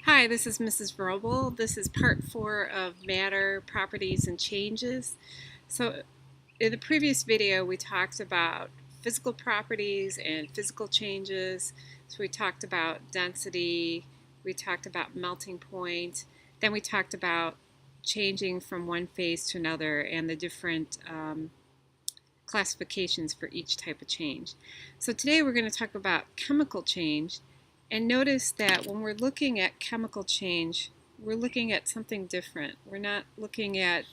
Hi, this is Mrs. Vrobel. This is part 4 of Matter, Properties, and Changes. So in the previous video we talked about physical properties and physical changes. So we talked about density, we talked about melting point, then we talked about changing from one phase to another and the different classifications for each type of change. So today we're going to talk about chemical change, and notice that when we're looking at chemical change, we're looking at something different. We're not looking at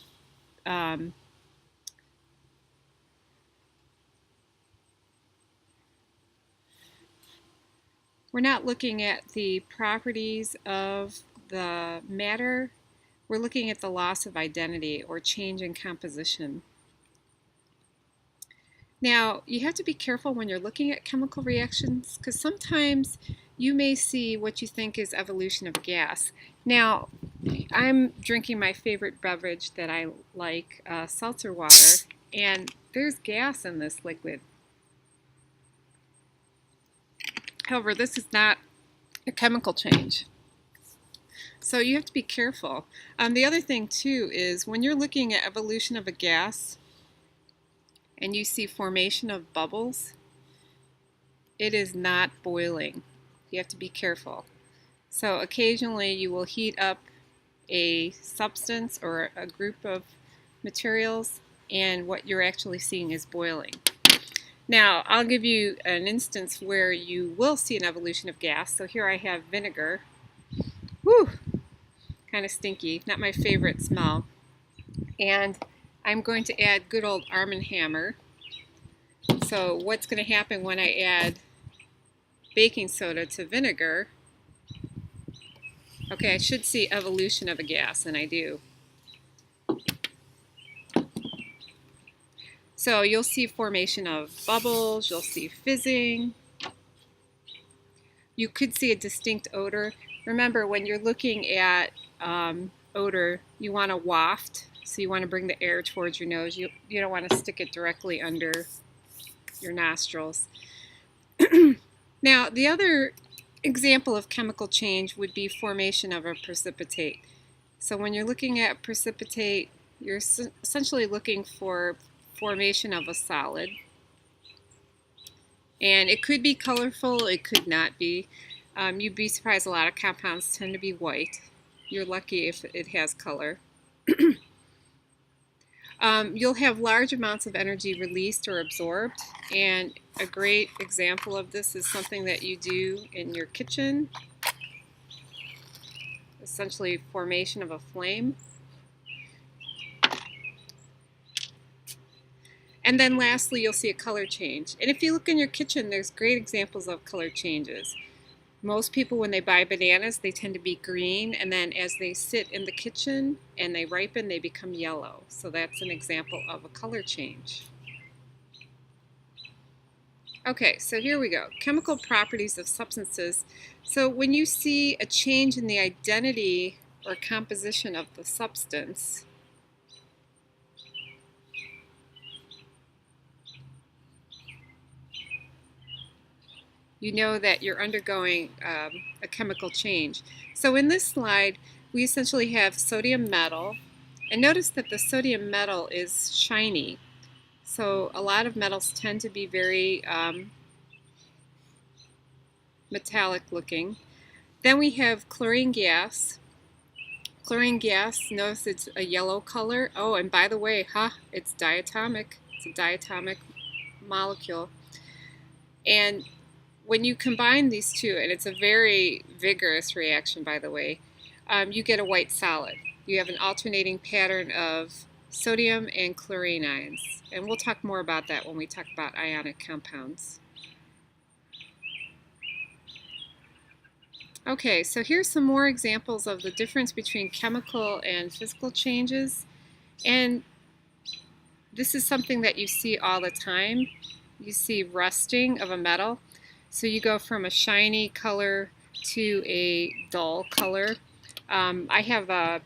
the properties of the matter. We're looking at the loss of identity or change in composition. Now, you have to be careful when you're looking at chemical reactions because sometimes you may see what you think is evolution of gas. Now, I'm drinking my favorite beverage that I like, seltzer water, and there's gas in this liquid. However, this is not a chemical change. So you have to be careful. The other thing too is when you're looking at evolution of a gas and you see formation of bubbles, it is not boiling. You have to be careful. So occasionally you will heat up a substance or a group of materials, and what you're actually seeing is boiling. Now, I'll give you an instance where you will see an evolution of gas. So here I have vinegar. Whew, kind of stinky, not my favorite smell. And I'm going to add good old Arm & Hammer. So what's going to happen when I add baking soda to vinegar? Okay, I should see evolution of a gas, and I do. So you'll see formation of bubbles, you'll see fizzing. You could see a distinct odor. Remember, when you're looking at odor, you want to waft. So you want to bring the air towards your nose. You don't want to stick it directly under your nostrils. Now, the other example of chemical change would be formation of a precipitate. So when you're looking at precipitate, you're essentially looking for formation of a solid. And it could be colorful, it could not be. You'd be surprised, a lot of compounds tend to be white. You're lucky if it has color. You'll have large amounts of energy released or absorbed, and a great example of this is something that you do in your kitchen, essentially formation of a flame. And then lastly, you'll see a color change. And if you look in your kitchen, there's great examples of color changes. Most people, when they buy bananas, they tend to be green, and then as they sit in the kitchen and they ripen, they become yellow. So that's an example of a color change. Okay, so here we go. Chemical properties of substances. So when you see a change in the identity or composition of the substance, you know that you're undergoing a chemical change. So in this slide, we essentially have sodium metal, and notice that the sodium metal is shiny. So a lot of metals tend to be very metallic looking. Then we have chlorine gas. Chlorine gas, notice it's a yellow color. Oh, and by the way, it's diatomic. It's a diatomic molecule. And when you combine these two, and it's a very vigorous reaction, by the way, you get a white solid. You have an alternating pattern of sodium and chlorine ions. And we'll talk more about that when we talk about ionic compounds. Okay, so here's some more examples of the difference between chemical and physical changes. And this is something that you see all the time. You see rusting of a metal. So you go from a shiny color to a dull color. I have a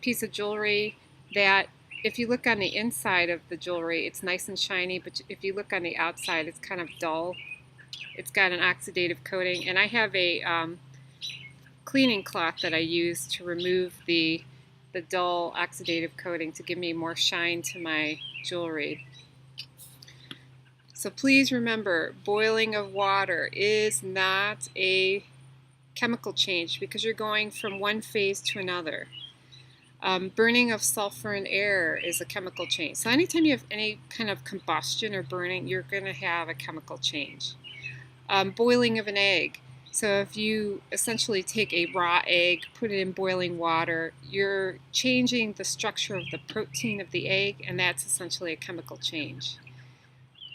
piece of jewelry that if you look on the inside of the jewelry, it's nice and shiny, but if you look on the outside, it's kind of dull. It's got an oxidative coating. And I have a cleaning cloth that I use to remove the dull oxidative coating to give me more shine to my jewelry. So please remember, boiling of water is not a chemical change because you're going from one phase to another. Burning of sulfur in air is a chemical change. So anytime you have any kind of combustion or burning, you're going to have a chemical change. Boiling of an egg. So if you essentially take a raw egg, put it in boiling water, you're changing the structure of the protein of the egg, and that's essentially a chemical change.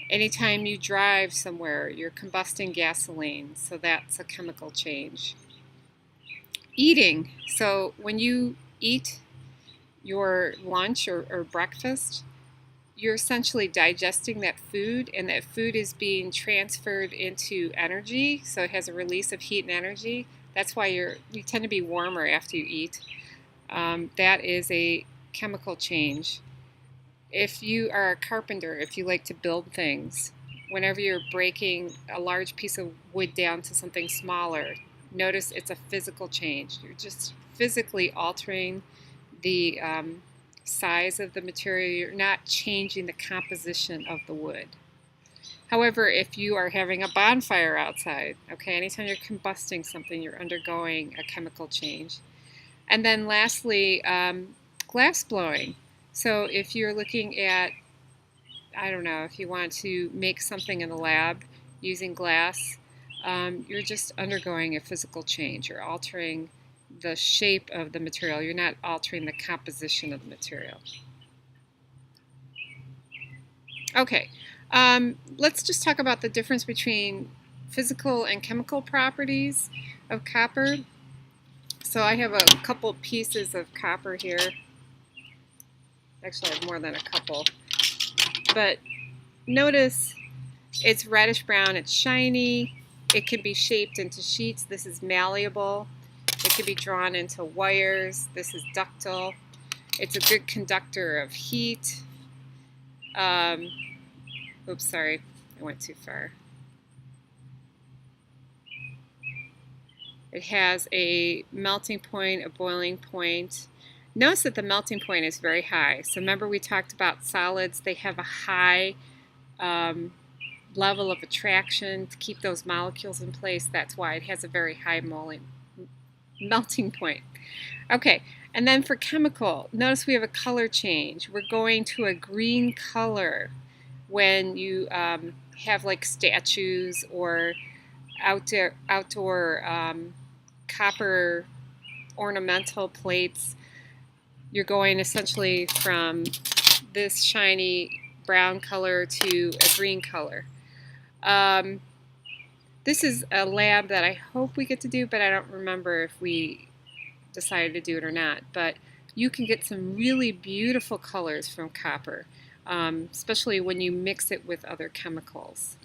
Anytime you drive somewhere, you're combusting gasoline, so that's a chemical change. Eating. So when you eat your lunch or breakfast, you're essentially digesting that food, and that food is being transferred into energy, so it has a release of heat and energy. That's why you tend to be warmer after you eat. That is a chemical change. If you are a carpenter, if you like to build things, whenever you're breaking a large piece of wood down to something smaller, notice it's a physical change. You're just physically altering the size of the material. You're not changing the composition of the wood. However, if you are having a bonfire outside, okay, anytime you're combusting something, you're undergoing a chemical change. And then lastly, glass blowing. So if you're looking at, I don't know, if you want to make something in the lab using glass, you're just undergoing a physical change. You're altering the shape of the material. You're not altering the composition of the material. Okay, let's just talk about the difference between physical and chemical properties of copper. So I have a couple pieces of copper here. Actually, I have more than a couple. But notice it's reddish brown, it's shiny, it can be shaped into sheets. This is malleable. It can be drawn into wires. This is ductile. It's a good conductor of heat. Oops, sorry, I went too far. It has a melting point, a boiling point. Notice that the melting point is very high. So remember we talked about solids, they have a high level of attraction to keep those molecules in place. That's why it has a very high melting point. Okay, and then for chemical, notice we have a color change. We're going to a green color when you have like statues or outdoor copper ornamental plates. You're going essentially from this shiny brown color to a green color. This is a lab that I hope we get to do, but I don't remember if we decided to do it or not. But you can get some really beautiful colors from copper, especially when you mix it with other chemicals.